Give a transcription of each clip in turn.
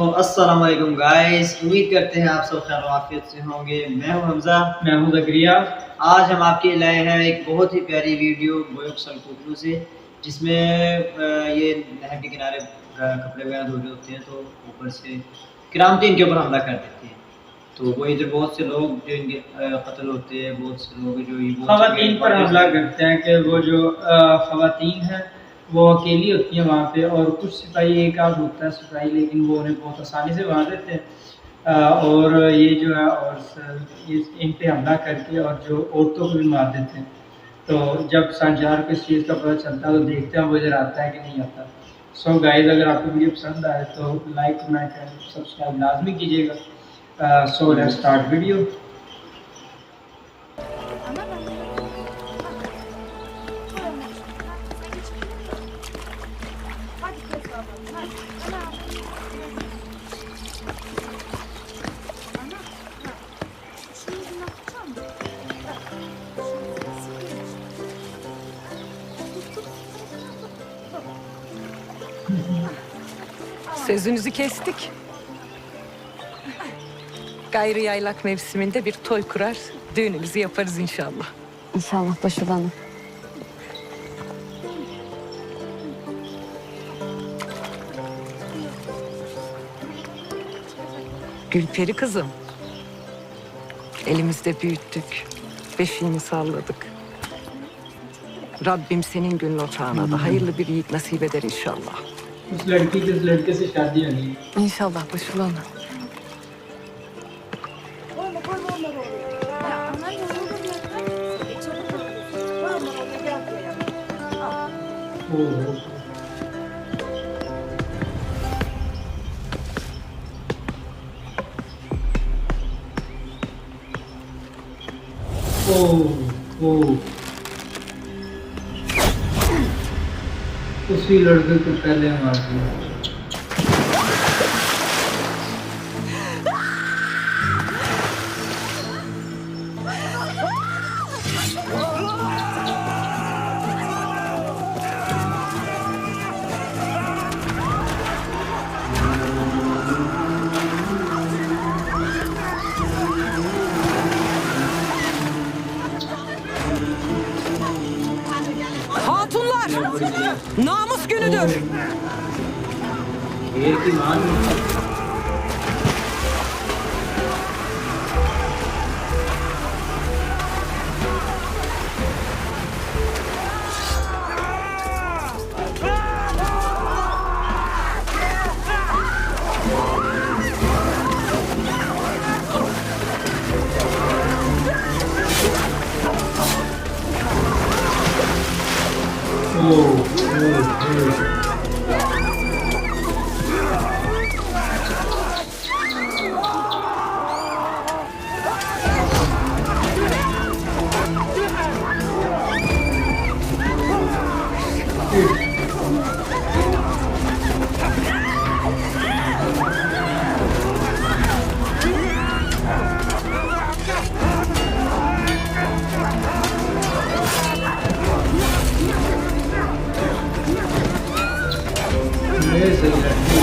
तो अस्सलाम वालेकुम गाइस, उम्मीद करते हैं आप सब खैर आफियत से होंगे। मैं हूं हमजा। मैं हूं ज़करिया। आज हम आपके लाए हैं एक बहुत ही प्यारी वीडियो बोयक सलकोटलू से, जिसमें ये नहर के किनारे कपड़े वगैरह धो रहे होते हैं, तो ऊपर से किरामती इनके ऊपर हमला कर देते हैं। तो वो इधर बहुत से लोग जो इनके कत्ल होते हैं, बहुत से लोग जो ये ख़वातीन पर हमला करते हैं कि वो जो ख़वातीन हैं वो अकेली होती हैं वहाँ पे, और कुछ सिपाही एक आध होता है सिपाही, लेकिन वो उन्हें बहुत आसानी से मार देते हैं। और ये जो है और ये इन पे हमला करके और जो औरतों को भी मार देते हैं। तो जब संचार को इस चीज़ का पता चलता है तो देखते हैं वो इधर आता है कि नहीं आता। सो गाइस, अगर आपको वीडियो पसंद आए तो लाइक कमेंट एंड सब्सक्राइब लाजमी कीजिएगा। So let's start video. Sözünüzü kestik. Gayrı yaylak mevsiminde bir toy kurar, düğünümüzü yaparız inşallah. İnşallah başulanı. Gülperi kızım. Elimizde büyüttük, beşiğini salladık. Rabbim senin gönül otağına da hayırlı bir yiğit nasip eder inşallah. उस लड़की की इस लड़के से शादी होनी है। İnşallah başulanı. ओह, ओह, ओह। उसी लड़के को पहले मार दिया। Hatunlar! Namus günüdür. ये की मान ओह, ओह, ओह। ये सही लड़की।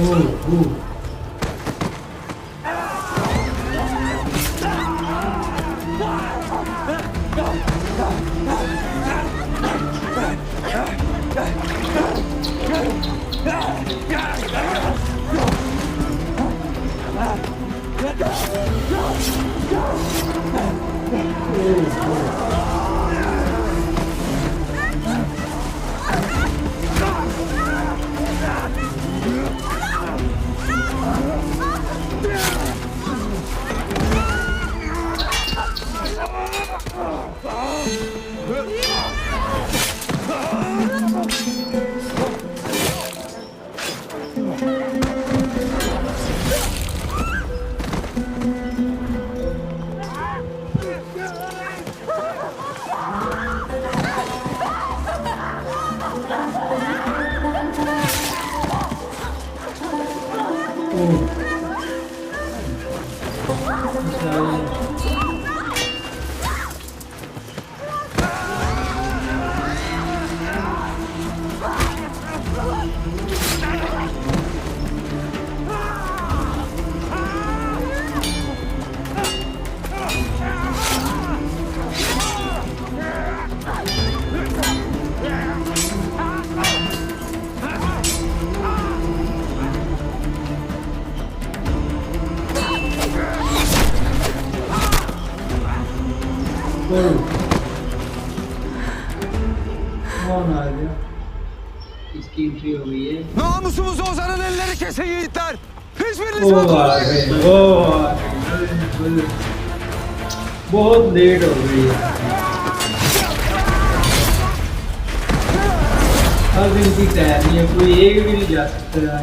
ओह, ओह। कौन आ गया? इसकी एंट्री हो गई है। Namusumuzu ozanın elleri kesin yiğitler. Hiçbiriniz वो vatan आ गए, वो आ गए। बहुत लेट हो गई है। अब इनकी तैयारी है, कोई एक भी नहीं जा सकता है।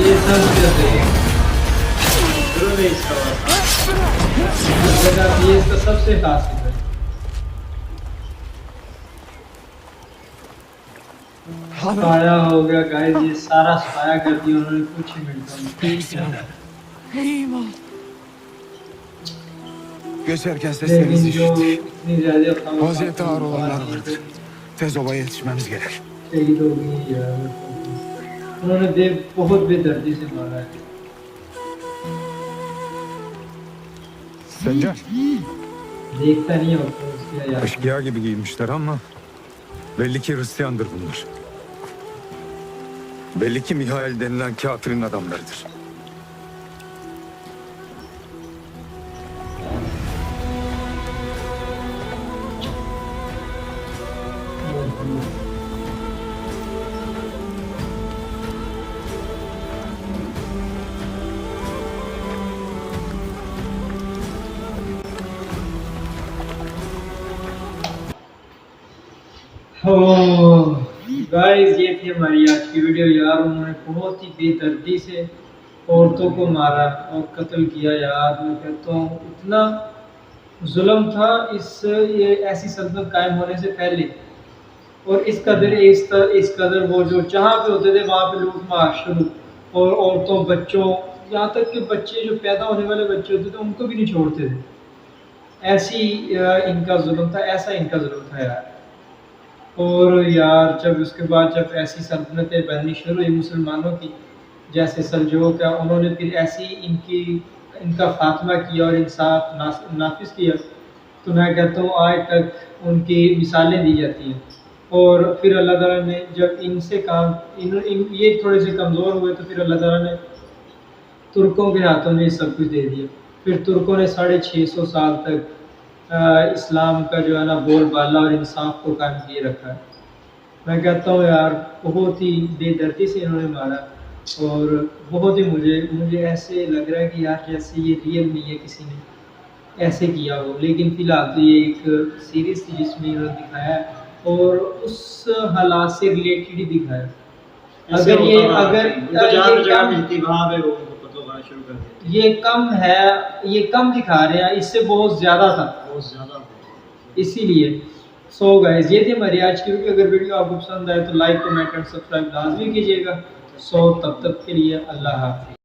ये सब ये इसका सबसे खास है। साया हो गया गाइस, ये सारा साया कर दिया उन्होंने कुछ ही मिनटों में। Geçerken लेकिन seslerinizi जो işittik. इतनी ज्यादा Vaziyette ağır olanlar vardır. Tez obaya yetişmemiz gerek. शहीद हो गई यार। उन्होंने बहुत बेदर्दी से मारा है। Sencer, देखता नहीं होता उसकी यार। eşkıya gibi giyinmişler ama belli ki Hristiyandır bunlar. Belli ki Mihail denilen kafirin adamlarıdır. Guys, ये थी हमारी आज की वीडियो यार। उन्होंने बहुत ही बेदर्दी से औरतों को मारा और कत्ल किया यार। मैं कहता हूँ इतना जुल्म था ये ऐसी सल्तनत कायम होने से पहले। और इस कदर वो जो जहाँ पे होते थे वहाँ पे लूट मार शुरू, और औरतों बच्चों, यहाँ तक कि बच्चे जो पैदा होने वाले बच्चे होते थे उनको भी नहीं छोड़ते थे। ऐसी इनका जुल्म था, ऐसा इनका जुल्म था यार। और यार जब उसके बाद जब ऐसी सल्तनतें बननी शुरू हुई मुसलमानों की, जैसे सल्जूक का, उन्होंने फिर ऐसी इनका खात्मा किया और इंसाफ नाफिज किया। तो मैं कहता हूँ आज तक उनकी मिसालें दी जाती हैं। और फिर अल्लाह ताला ने जब इनसे ये थोड़े से कमज़ोर हुए तो फिर अल्लाह ताला ने तुर्कों के हाथों में सब कुछ दे दिया। फिर तुर्कों ने 650 साल तक इस्लाम का जो है ना बोलबाला और इंसाफ को कायम किए रखा है। मैं कहता हूँ यार बहुत ही बेदर्दी से इन्होंने मारा, और बहुत ही मुझे ऐसे लग रहा है कि यार जैसे ये रियल नहीं है किसी ने। ऐसे किया हो। लेकिन फ़िलहाल तो ये एक सीरीज़ थी जिसमें इन्होंने दिखाया है और उस हालात से रिलेटेड ही दिखाया है। ऐसे अगर ये होता है, अगर उनको जहाँ पे ये जगह कम मिलती है वहाँ पे वो उनको पतला होना शुरू कर देते हैं। ये कम है, ये कम दिखा रहे हैं, इससे बहुत ज़्यादा था बहुत ज़्यादा होता है। इसीलिए। सो गाइस ये थी हमारी आज की वीडियो। अगर वीडियो आपको पसंद आए तो लाइक कमेंट एंड सब्सक्राइब लाजमी कीजिएगा। सो तब तक के लिए अल्लाह हाफ़िज़।